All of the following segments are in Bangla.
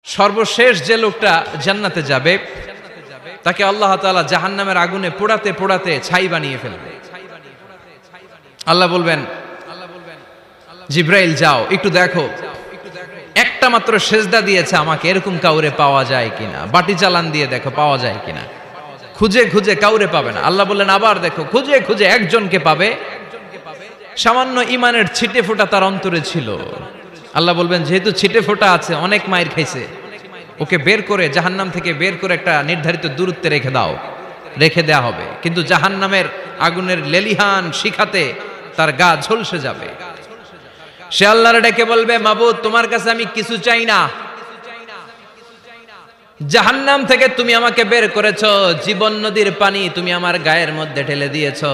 সর্বশেষ যে লোকটা জান্নাতে যাবে তাকে আল্লাহ তাআলা জাহান্নামের আগুনে পোড়াতে পোড়াতে ছাই বানিয়ে ফেলবে। আল্লাহ বলবেন, জিব্রাইল যাও একটু দেখো, একটা মাত্র সেজদা দিয়েছে আমাকে, এরকম কাউরে পাওয়া যায় কিনা। বাটি চালান দিয়ে দেখো পাওয়া যায় কিনা। খুঁজে খুঁজে কাউরে পাবে না। আল্লাহ বললেন আবার দেখো, খুঁজে খুঁজে একজনকে পাবে, সামান্য ইমানের ছিটে ফোঁটা তার অন্তরে ছিল। আল্লাহ বলবেন যেহেতু ছিটে ফোঁটা আছে, অনেক মায়ের খাইছে, ওকে বের করে জাহান্নাম থেকে বের করে একটা নির্ধারিত দূরত্বে রেখে দাও। রেখে দেয়া হবে, কিন্তু জাহান্নামের আগুনের লেলিহান শিখাতে তার গা ঝলসে যাবে। সে আল্লাহর ডেকে বলবে, মাবুদ তোমার কাছে আমি কিছু চাই না, জাহান্নাম থেকে তুমি আমাকে বের করেছো, জীবন নদীর পানি তুমি আমার গায়ের মধ্যে ঢেলে দিয়েছো,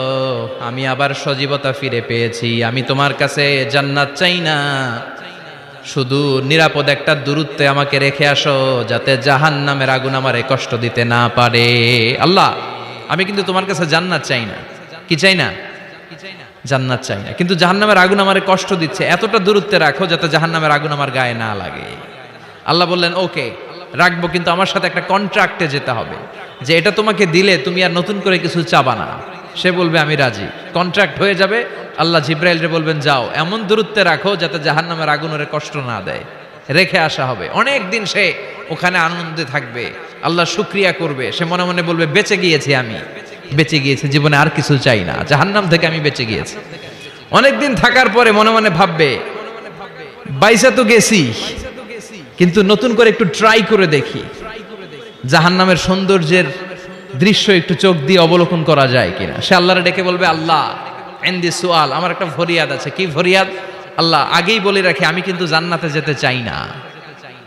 আমি আবার সজীবতা ফিরে পেয়েছি। আমি তোমার কাছে জান্নাত চাই না, শুধু নিরাপদ একটা দূরত্বে আমাকে রেখে আসো, যাতে জাহান্নামের আগুন আমারে কষ্ট দিতে না পারে। আল্লাহ আমি কিন্তু তোমার কাছে জান্নাত চাই না। কি চাই না? জান্নাত চাই না, কিন্তু জাহান্নামের আগুন আমারে কষ্ট দিচ্ছে, এতটা দূরত্বে রাখো যাতে জাহান্নামের আগুন আমার গায়ে না লাগে। আল্লাহ বললেন ওকে রাখবো, কিন্তু আমার সাথে একটা কন্ট্রাক্টে যেতে হবে, যে এটা তোমাকে দিলে তুমি আর নতুন করে কিছু চাবা না। সে বলবে আমি রাজি, কন্ট্রাক্ট হয়ে যাবে। আল্লাহ জিব্রাইলরে বলবেন যাও এমন দূরত্বে রাখো যাতে জাহান্নামের আগুন ওরে কষ্ট না দেয়। রেখে আসা হবে, অনেক দিন সে ওখানে আনন্দে থাকবে, আল্লাহ শুকরিয়া করবে। সে মনে মনে বলবে বেঁচে গিয়েছি, আমি বেঁচে গিয়েছি, জীবনে আর কিছু চাই না, জাহান্নাম থেকে আমি বেঁচে গিয়েছি। অনেকদিন থাকার পরে মনে মনে ভাববে বাইসা তো গেছি, কিন্তু নতুন করে একটু ট্রাই করে দেখি, জাহান্নামের সৌন্দর্যের দৃশ্য একটু চোখ দিয়ে অবলোকন করা যায় কিনা। সে আল্লাহরে ডেকে বলবে আল্লাহ ইনদি সুআল, আমার একটা ফরিয়াদ আছে। কি ফরিয়াদ? আল্লাহ আগেই বলে রাখি আমি কিন্তু জান্নাতে যেতে চাই না।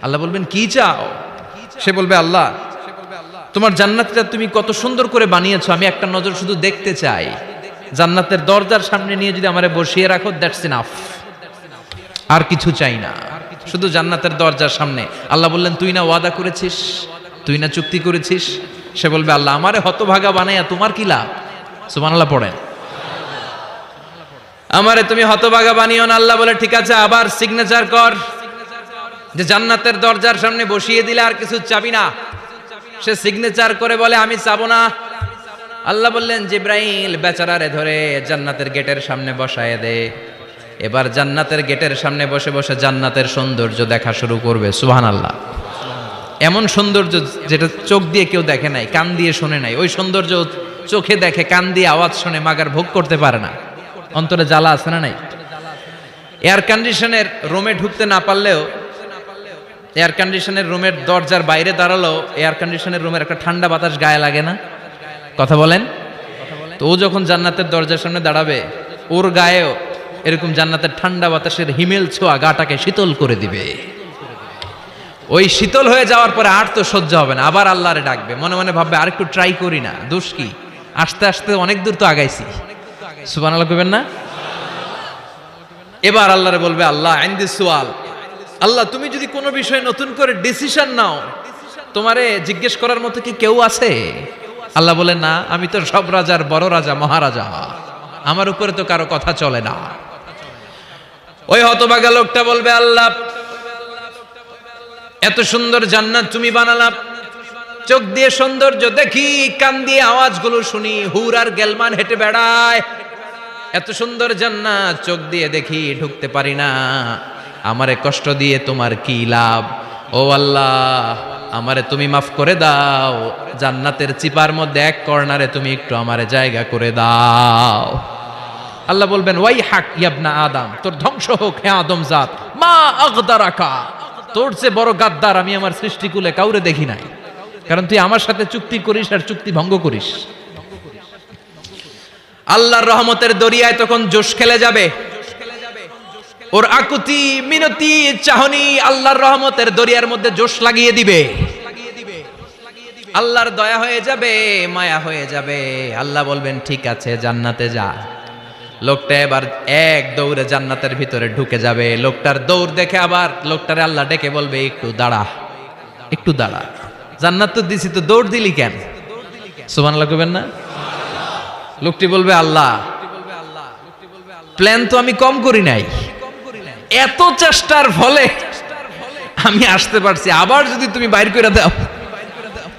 আল্লাহ বলবেন কি চাও? সে বলবে আল্লাহ তোমার জান্নাতটা তুমি কত সুন্দর করে বানিয়েছো, আমি একটা নজর শুধু দেখতে চাই। জান্নাতের দরজার সামনে নিয়ে যদি আমারে বসিয়ে রাখো, দ্যাটস ইনাফ, আর কিছু চাই না, শুধু জান্নাতের দরজার সামনে। আল্লাহ বললেন তুই না ওয়াদা করেছিস, তুই না চুক্তি করেছিস। সে বলবে আল্লাহ আমারে হতভাগা বানাইয়া তোমার কি লাভ? সুবহানাল্লাহ পড়েন। আমারে তুমি হতভাগা বানিও না। আল্লাহ বলে ঠিক আছে, আবার সিগনেচার কর যে জান্নাতের দরজার সামনে বসিয়ে দিলে আর কিছু চাবি না। সে সিগনেচার করে বলে আমি চাবো না। আল্লাহ বললেন জিব্রাইল বেচারারে ধরে জান্নাতের গেটের সামনে বসায় দে। এবার জান্নাতের গেটের সামনে বসে বসে জান্নাতের সৌন্দর্য দেখা শুরু করবে। সুবহানাল্লাহ। এমন সৌন্দর্য যেটা চোখ দিয়ে কেউ দেখে নাই, কান দিয়ে শোনে নাই। ওই সৌন্দর্য চোখে দেখে, কান দিয়ে আওয়াজ শুনে, মাগার ভোগ করতে পারে না। অন্তরে জ্বালা আছে না নাই? এয়ার কন্ডিশনের রুমে ঢুকতে না পারলেও, এয়ার কন্ডিশনের রুমের দরজার বাইরে দাঁড়ালো, এয়ার কন্ডিশনের রুমের একটা ঠান্ডা বাতাস গায়ে লাগে না? কথা বলেন তো। ও যখন জান্নাতের দরজার সামনে দাঁড়াবে, ওর গায়েও এরকম জান্নাতের ঠান্ডা বাতাসের হিমেল ছোঁয়া গাটাকে শীতল করে দিবে। ওই শীতল হয়ে যাওয়ার পরে আর তো সহ্য হবে না, আবার আল্লাহরে ডাকবে। মনে মনে ভাববে আর একটু ট্রাই করি না, দোষ কি, আস্তে আস্তে অনেক দূর তো আগাইছি। সুবহানাল্লাহ কইবেন না? এবার আল্লাহরে বলবে আল্লাহ ইনদি সুআল, আল্লাহ তুমি যদি কোনো বিষয়ে নতুন করে ডিসিশন নাও, তোমারে জিজ্ঞেস করার মতো কি কেউ আছে? আল্লাহ বলে না, আমি তো সব রাজার বড় রাজা, মহারাজা, আমার উপরে তো কারো কথা চলে না। ওই হতভাগা লোকটা বলবে আল্লাহ এত সুন্দর জান্নাত তুমি বানালা, চোখ দিয়ে সৌন্দর্য দেখি, কান দিয়ে আওয়াজগুলো শুনি, হুর আর গেলমান হেঁটে বেড়ায়, এত সুন্দর জান্নাত চোখ দিয়ে দেখি, ঢুকতে পারি না, আমারে কষ্ট দিয়ে তোমার কি লাভ? ও আল্লাহ আমারে তুমি মাফ করে দাও, জান্নাতের চিপার মধ্যে এক কর্নারে তুমি একটু আমারে জায়গা করে দাও। আল্লাহ বলবেন ওয়াই হাক ইয়াবনা আদম, তোর ধ্বংস হোক হে আদম জাত, মা আগদারাকা, তোর চেয়ে বড় গাদ্দার আমি আমার সৃষ্টিকুলে কাউরে দেখি নাই, কারণ তুই আমার সাথে চুক্তি করিস আর চুক্তি ভঙ্গ করিস। আল্লাহর রহমতের দরিয়ায় তখন জোশ খেলে যাবে, ওর আকুতি মিনতি চাহনি আল্লাহর রহমতের দরিয়ার মধ্যে জোশ লাগিয়ে দিবে। আল্লাহর দয়া হয়ে যাবে, মায়া হয়ে যাবে। আল্লাহ বলবেন ঠিক আছে জান্নাতে যা। লোকটা এবার এক দৌড়ে জান্নাতের ভিতরে ঢুকে যাবে। লোকটার দৌড় দেখে আবার লোকটারে আল্লাহ ডেকে বলবে একটু দাঁড়া, একটু দাঁড়া, জান্নাত তো দিছি, তো দৌড় দিলি কেন? সুবহানাল্লাহ কইবেন না? লোকটি বলবে আল্লাহ প্ল্যান তো আমি কম করি নাই, এত চেষ্টার ফলে আমি আসতে পারছি, আবার যদি তুমি বাইর করে দাও,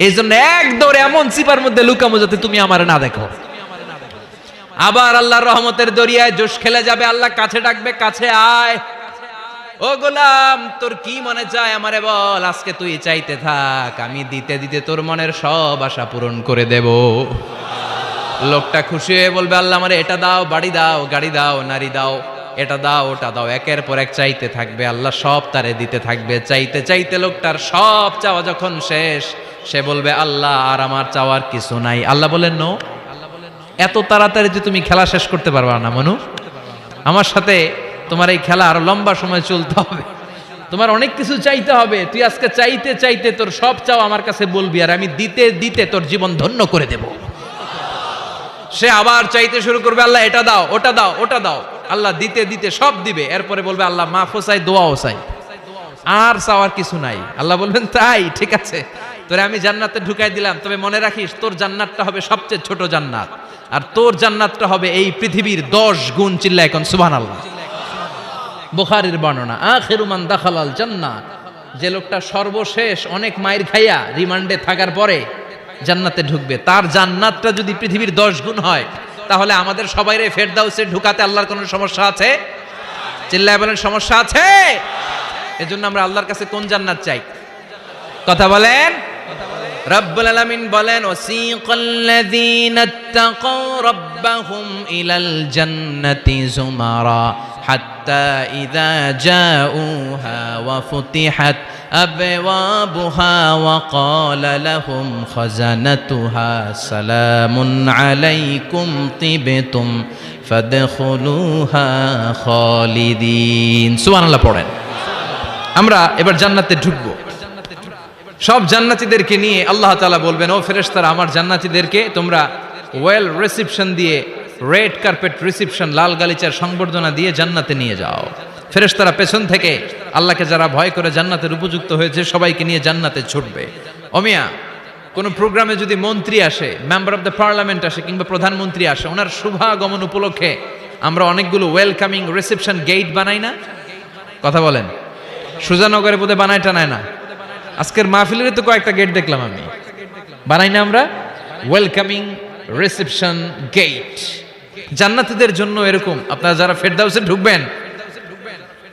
এই জন্য এক দৌড়ে এমন চিপার মধ্যে লুকামো যাতে তুমি আমার না দেখো। আবার আল্লাহর রহমতের দরিয়ায় জোশ খেলে যাবে, আল্লাহ কাছে ডাকবে, কাছে আয়, ও গোলাম তোর কি মনে চায় আমারে বল, আজকে তুই চাইতে থাক, আমি দিতে দিতে তোর মনের সব আশা পূরণ করে দেব। লোকটা খুশি হয়ে বলবে, আল্লাহ আমারে এটা দাও, বাড়ি দাও, গাড়ি দাও, নারী দাও, এটা দাও, ওটা দাও, একের পর এক চাইতে থাকবে, আল্লাহ সব তারে দিতে থাকবে। চাইতে চাইতে লোকটার সব চাওয়া যখন শেষ, সে বলবে, আল্লাহ আর আমার চাওয়ার কিছু নাই। আল্লাহ বলেন, নো, এত তাড়াতাড়ি যে তুমি খেলা শেষ করতে পারবা না মনু, আমার সাথে তোমার এই খেলা আরো লম্বা সময় চলতে হবে, তোমার অনেক কিছু চাইতে হবে। তুই আজকে চাইতে চাইতে তোর সব চাও আমার কাছে বলবি, আর আমি দিতে দিতে তোর জীবন ধন্য করে দেব। সে আবার চাইতে শুরু করবে, আল্লাহ এটা দাও, ওটা দাও, ওটা দাও, আল্লাহ দিতে দিতে সব দিবে। এরপরে বলবে, আল্লাহ মাফও চাই, দোয়াও চাই, আর চাওয়ার কিছু নাই। আল্লাহ বলবেন, তাই ঠিক আছে, তোরে আমি জান্নাতে ঢুকাই দিলাম, তবে মনে রাখিস তোর জান্নাতটা হবে সবচেয়ে ছোট জান্নাত, আর তোর জান্নাতটা হবে এই পৃথিবীর 10 গুণ। চিল্লায় এখন সুবহানাল্লাহ। বুখারীর বর্ণনা, আখিরু মান দাখালাল জান্নাত, যে লোকটা সর্বশেষ অনেক মাইর খাইয়া রিমান্ডে থাকার পরে জান্নাতে ঢুকবে, তার জান্নাতটা যদি পৃথিবীর 10 গুণ হয়, তাহলে আমাদের সবাইরে ফেরদাউসে ঢুকাতে আল্লাহর কোনো সমস্যা আছে? চিল্লায় বলেন, সমস্যা আছে? এজন্য আমরা আল্লাহর কাছে কোন জান্নাত চাই? কথা বলেন। রব্বুল আলামিন বলেন, ওয়াসিকাল্লাযীনা ইত্তাকাউ রাব্বাহুম ইলাল জান্নাতি যুমারা হাত্তা ইযা জাউহা ওয়া ফুতিহাত আবওয়াবুহা ওয়া ক্বালা লাহুম খাজানাতুহা সালামুন আলাইকুম তিবতুম ফাদখুলুহা খালিদিন। সুবহানাল্লাহ পড়েন। আমরা এবার জান্নাতে ঢুকবো। সব জান্নাতীদেরকে নিয়ে আল্লাহ তাআলা বলবেন, ও ফেরেশতারা, আমার জান্নাতীদেরকে তোমরা ওয়েল রিসেপশন দিয়ে, রেড কার্পেট রিসেপশন, লাল গালিচার সংবর্ধনা দিয়ে জান্নাতে নিয়ে যাও। ফেরেশতারা পেছন থেকে আল্লাহকে যারা ভয় করে জান্নাতের উপযুক্ত হয়েছে সবাইকে নিয়ে জান্নাতে ছুটবে। ওমিয়া, কোন প্রোগ্রামে যদি মন্ত্রী আসে, মেম্বার অফ দ্য পার্লামেন্ট আসে, কিংবা প্রধানমন্ত্রী আসে, ওনার শুভাগমন উপলক্ষে আমরা অনেকগুলো ওয়েলকামিং রিসেপশন গেট বানাই না? কথা বলেন। সুজানগরে বোধহয় বানায় টানায় না? আজকের মাহফিলের তো কয়েকটা গেট দেখলাম আমি, বানাই না আমরা? Welcoming reception gate. জান্নাতীদের জন্য এরকম, আপনারা যারা ফেরদাউসে ঢুকবেন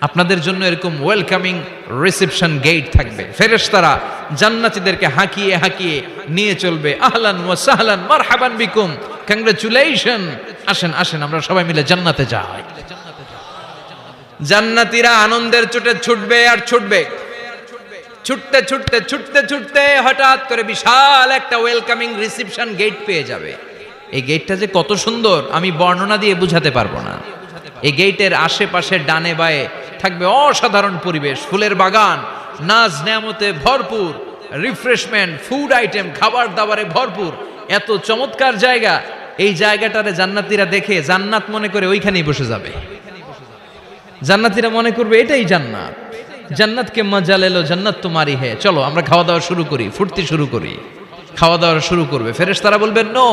আপনাদের জন্য এরকম ওয়েলকামিং রিসেপশন গেট থাকবে। ফেরেশতারা জান্নাতীদেরকে হাঁকিয়ে হাঁকিয়ে নিয়ে চলবে, আহলান ওয়া সাহলান মারহাবান বিকুম, কংগ্রাচুলেশন, আসেন আসেন আমরা সবাই মিলে জান্নাতে যাই। জান্নাতীরা আনন্দের চোটে ছুটবে আর ছুটবে, ছুটতে ছুটতে ছুটতে ছুটতে হঠাৎ করে বিশাল একটা ওয়েলকামিং রিসেপশন গেট পেয়ে যাবে। এই গেটটা যে কত সুন্দর আমি বর্ণনা দিয়ে বুঝাতে পারবো না। এই গেটের আশেপাশে ডানে বায়ে থাকবে অসাধারণ পরিবেশ, ফুলের বাগান, নাজ নেয়ামতে ভরপুর, রিফ্রেশমেন্ট, ফুড আইটেম, খাবার দাবারে ভরপুর, এত চমৎকার জায়গা। এই জায়গাটারে জান্নাতীরা দেখে জান্নাত মনে করে ওইখানেই বসে যাবে। জান্নাতীরা মনে করবে এটাই জান্নাত, জান্নাতকে মজা লেলো, জান্নাত তোমারই হে, চলো আমরা খাওয়া দাওয়া শুরু করি, ফুর্তি শুরু করি। খাওয়া দাওয়া শুরু করবে। ফেরেশতারা বলবেন, no,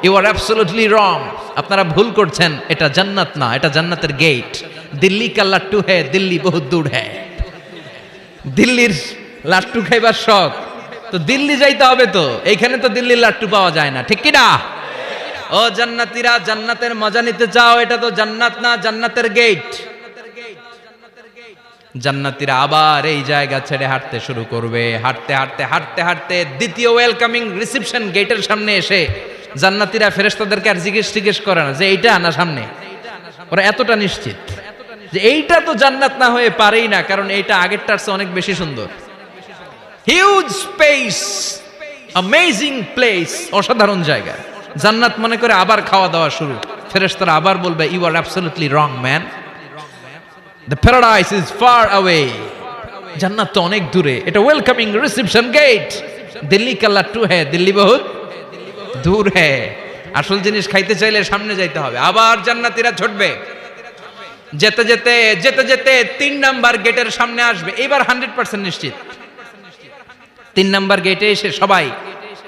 you are absolutely wrong, আপনারা ভুল করছেন, এটা জান্নাত না, এটা জান্নাতের গেট। দিল্লি কা লাট্টু হে, দিল্লি বহুত দূর হে। দিল্লির লাট্টু খাইবার শখ, তো দিল্লি যাইতে হবে, তো এইখানে তো দিল্লির লাট্টু পাওয়া যায় না, ঠিক কি না? ও জান্নাতীরা, জান্নাতের মজা নিতে চাও? এটা তো জান্নাত না, জান্নাতের গেট। জান্নাতীরা আবার এই জায়গা ছেড়ে হাঁটতে শুরু করবে। হাঁটতে হাঁটতে হাঁটতে হাঁটতে দ্বিতীয় ওয়েলকামিং রিসেপশন গেটের সামনে এসে জান্নাতীরা ফেরেশতাদেরকে আর জিজ্ঞেস করে না যে এইটা না সামনে, ওরা এতটা নিশ্চিত যে এইটা তো জান্নাত না হয়ে পারেই না, কারণ এইটা আগেরটার চেয়ে অনেক বেশি সুন্দর। হিউজ স্পেস, অ্যামেজিং প্লেস, অসাধারণ জায়গা। জান্নাত মনে করে আবার খাওয়া দাওয়া শুরু। ফেরেশতারা আবার বলবে, you are absolutely wrong man, the paradise is far away, জান্নাত তো অনেক দূরে, এটা ওয়েলকামিং রিসেপশন গেট। দিল্লি কা লাট্টু হে, দিল্লি বহুত দূর হে। আসল জিনিস খাইতে চাইলে সামনে যাইতে হবে। আবার জান্নাতীরা ছুটবে, যেতে যেতে যেতে যেতে 3 নাম্বার গেটের সামনে আসবে। এবার 100% নিশ্চিত 3 নাম্বার গেটে এসে সবাই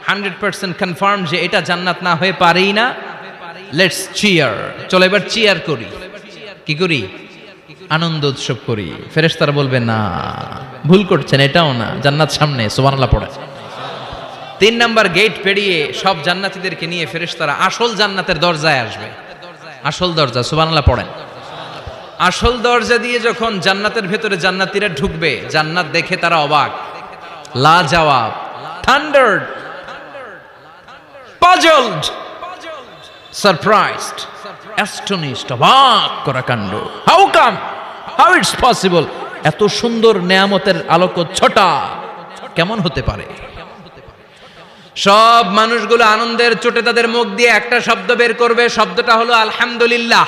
100% কনফার্ম যে এটা জান্নাত না হয়ে পারেই না। লেটস চিয়ার, চলো এবার চিয়ার করি। কি করি? আনন্দ উৎসব করি, ফেরেশতারা বলবে না, ভুল করছেন, এটাও না, জান্নাত সামনে, সুবহানাল্লাহ পড়ে। 3 নাম্বার গেট পেরিয়ে সব জান্নাতীদেরকে নিয়ে ফেরেশতারা আসল জান্নাতের দরজায় আসবে। আসল দরজা, সুবহানাল্লাহ পড়েন। আসল দরজা দিয়ে যখন জান্নাতের ভেতরে জান্নাতীরা ঢুকবে, জান্নাত দেখে তারা অবাক, লাজবাব, থান্ডার্ড, পাজলড, সারপ্রাইজড, অ্যাস্টনিশড, অবাক করা কাণ্ড। How come, how it's possible, এত সুন্দর নেয়ামতের আলোকচ্ছটা কেমন হতে পারে? সব মানুষগুলো আনন্দের চোটে তাদের মুখ দিয়ে একটা শব্দ বের করবে, শব্দটা হলো আলহামদুলিল্লাহ।